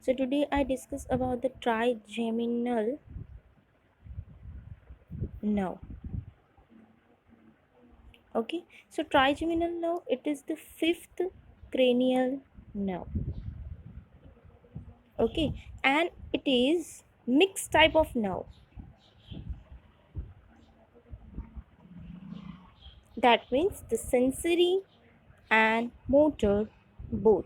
So today I discuss about the trigeminal nerve. Okay, so trigeminal nerve, it is the fifth cranial nerve. Okay, and it is mixed type of nerve. That means the sensory and motor both.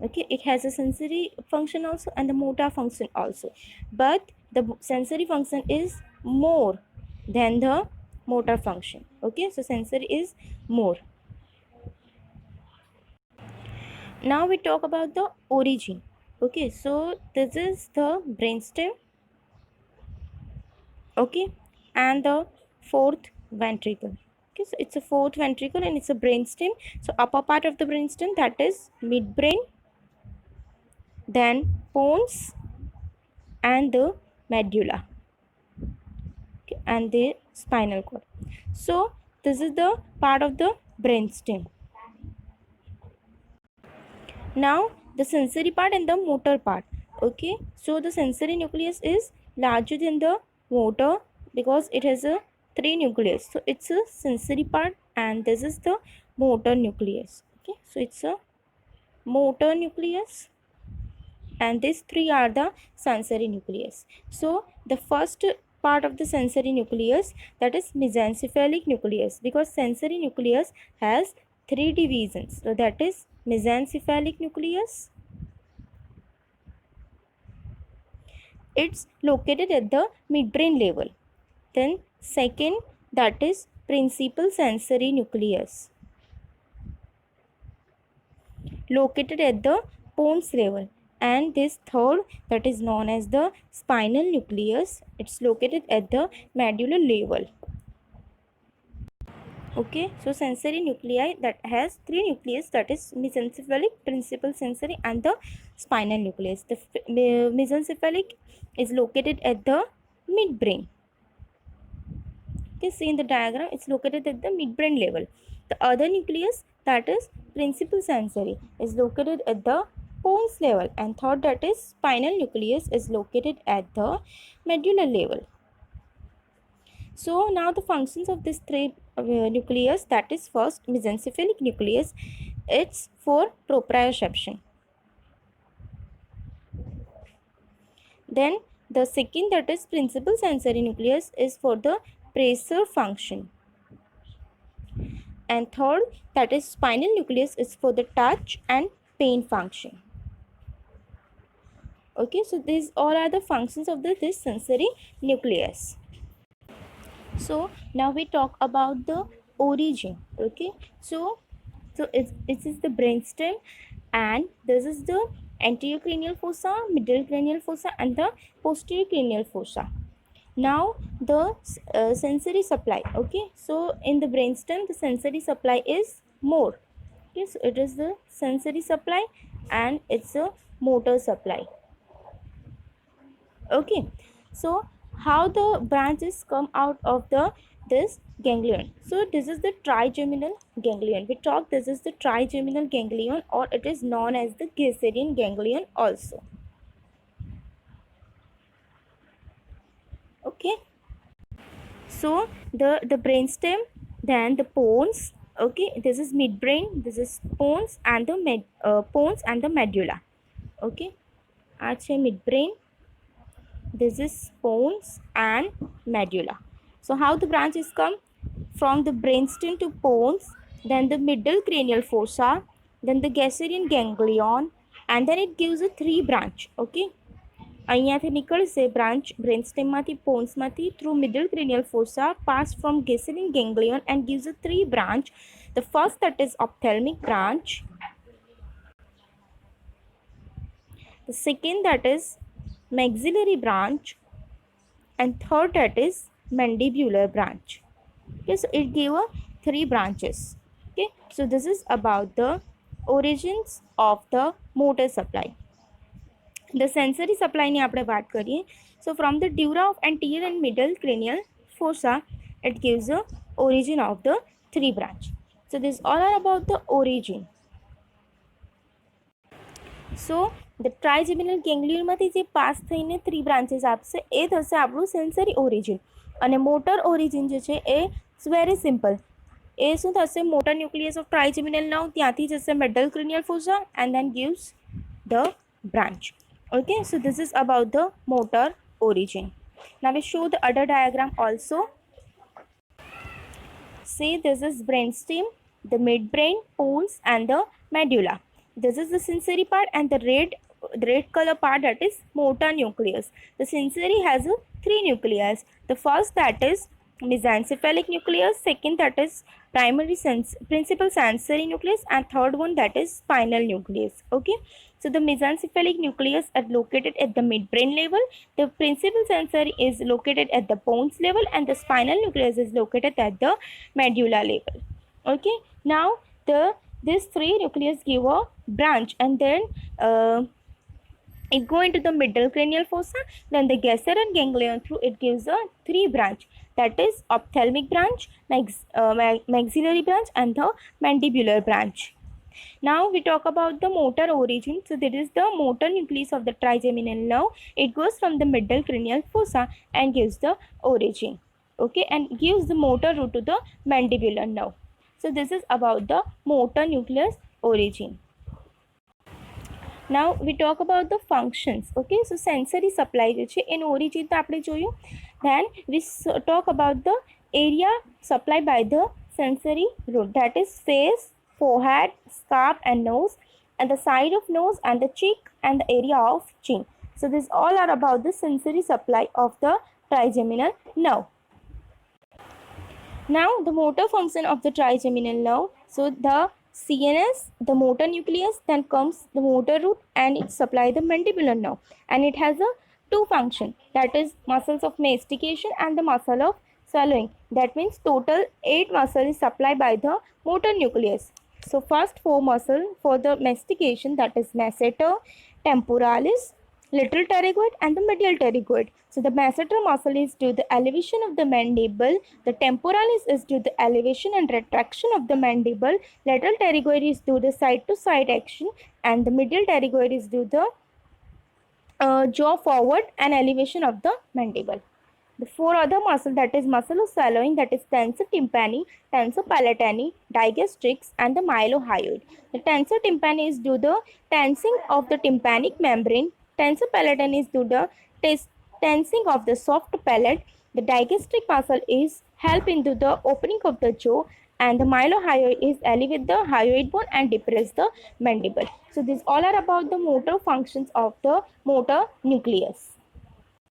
Okay, it has a sensory function also and the motor function also, but the sensory function is more than the motor function. Okay, so sensory is more. Now we talk about the origin. Okay, so this is the brainstem. Okay, and the fourth ventricle. Okay, so it's a fourth ventricle and it's a brainstem. So upper part of the brainstem, that is midbrain, then pons and the medulla, okay, and the spinal cord. So this is the part of the brainstem. Now the sensory part and the motor part. Okay, so the sensory nucleus is larger than the motor because it has a three nucleus. So it's a sensory part and this is the motor nucleus. Okay, so it's a motor nucleus and these three are the sensory nucleus. So the first part of the sensory nucleus, that is mesencephalic nucleus, because sensory nucleus has three divisions. So that is mesencephalic nucleus. It's located at the midbrain level. Then second, that is principal sensory nucleus, located at the pons level. And this third, that is known as the spinal nucleus, it's located at the medulla level. Okay, so sensory nuclei that has three nucleus, that is mesencephalic, principal sensory and the spinal nucleus. The mesencephalic is located at the midbrain. Okay, see in the diagram, it's located at the midbrain level. The other nucleus, that is principal sensory, is located at the pons level, and third, that is spinal nucleus, is located at the medulla level. So now the functions of this three nucleus, that is first mesencephalic nucleus, it's for proprioception. Then the second, that is principal sensory nucleus, is for the pressure function. And third, that is spinal nucleus, is for the touch and pain function. Okay, so these all are the functions of this sensory nucleus. So now we talk about the origin. Okay, so it is the brainstem, and this is the anterior cranial fossa, middle cranial fossa and the posterior cranial fossa. Now the sensory supply. Okay, so in the brainstem the sensory supply is more. Okay, so it is the sensory supply and it's a motor supply. Okay, so how the branches come out of this ganglion. So this is the trigeminal ganglion. We talk this is the trigeminal ganglion, or it is known as the Gisserian ganglion also. Okay, so the brainstem, then the pons. Okay, this is midbrain, this is pons and the pons and the medulla. Okay, actually midbrain, this is pons and medulla. So how the branches come? From the brainstem to pons, then the middle cranial fossa, then the Gisserian ganglion, and then it gives a three branch. Okay, અહીંયાથી નીકળશે branch brainstem માંથી, pons માંથી, through middle cranial fossa, pass from Gisserian ganglion and gives a three branch. The first, that is ophthalmic branch. The second, that is maxillary branch, and third, that is mandibular branch. Okay, so it gave three branches. Okay, so this is about the origins of the motor supply. The sensory supply ની આપણે વાત કરીએ. So from the dura of anterior and middle cranial fossa, it gives the origin of the three branch. So this all are about the origin. So the trigeminal ગેંગ્લિયનમાંથી જે પાસ થઈને 3 branches આપશે એ થશે આપણું સેન્સરી ઓરિજિન. અને motor origin જે છે એ વેરી સિમ્પલ. એ શું થશે, motor nucleus of trigeminal nerve ત્યાંથી જશે middle cranial fossa and then gives the branch. Okay, so this is about the motor origin. Now we show the other diagram also. See, this is brainstem, the midbrain, pons and the medulla. This is the sensory part, and the red color part, that is motor nucleus. The sensory has three nucleus. The first, that is mesencephalic nucleus, second, that is principal sensory nucleus, and third one, that is spinal nucleus. Okay, so the mesencephalic nucleus are located at the midbrain level, the principal sensory is located at the pons level, and the spinal nucleus is located at the medulla level. Okay, now these three nucleus give a branch, and then it go into the middle cranial fossa, then the Gasseron ganglion through it gives a three branch, that is ophthalmic branch, maxillary branch and the mandibular branch. Now we talk about the motor origin. So there is the motor nucleus of the trigeminal nerve. It goes from the middle cranial fossa and gives the origin. Okay, and gives the motor route to the mandibular nerve. So this is about the motor nucleus origin. Now we talk about the functions. Okay, so sensory supply જે છે એનું origin તો આપણે જોયું. Then we talk about the area supplied by the sensory root, that is face, forehead, scalp and nose, and the side of nose and the cheek and the area of chin. So this all are about the sensory supply of the trigeminal nerve. Now the motor function of the trigeminal nerve. So the CNS, the motor nucleus, then comes the motor root and it supplies the mandibular nerve, and it has a two function, that is muscles of mastication and the muscle of swallowing. That means total 8 muscle is supplied by the motor nucleus. So first 4 muscle for the mastication, that is masseter, temporalis, lateral pterygoid and the medial pterygoid. So the masseter muscle is due to the elevation of the mandible, the temporalis is due to the elevation and retraction of the mandible, lateral pterygoid is due to the side to side action, and the medial pterygoid is due to the jaw forward and elevation of the mandible. The 4 other muscles, that is muscle of swallowing, that is tensor tympani, tensor palatini, digastrix and the mylohyoid. The tensor tympani is due to the tensing of the tympanic membrane. Tensor palatini is due to the tensing of the soft palate. The digastric muscle is help into the opening of the jaw, and the mylohyoid is elevate the hyoid bone and depress the mandible. So these all are about the motor functions of the motor nucleus.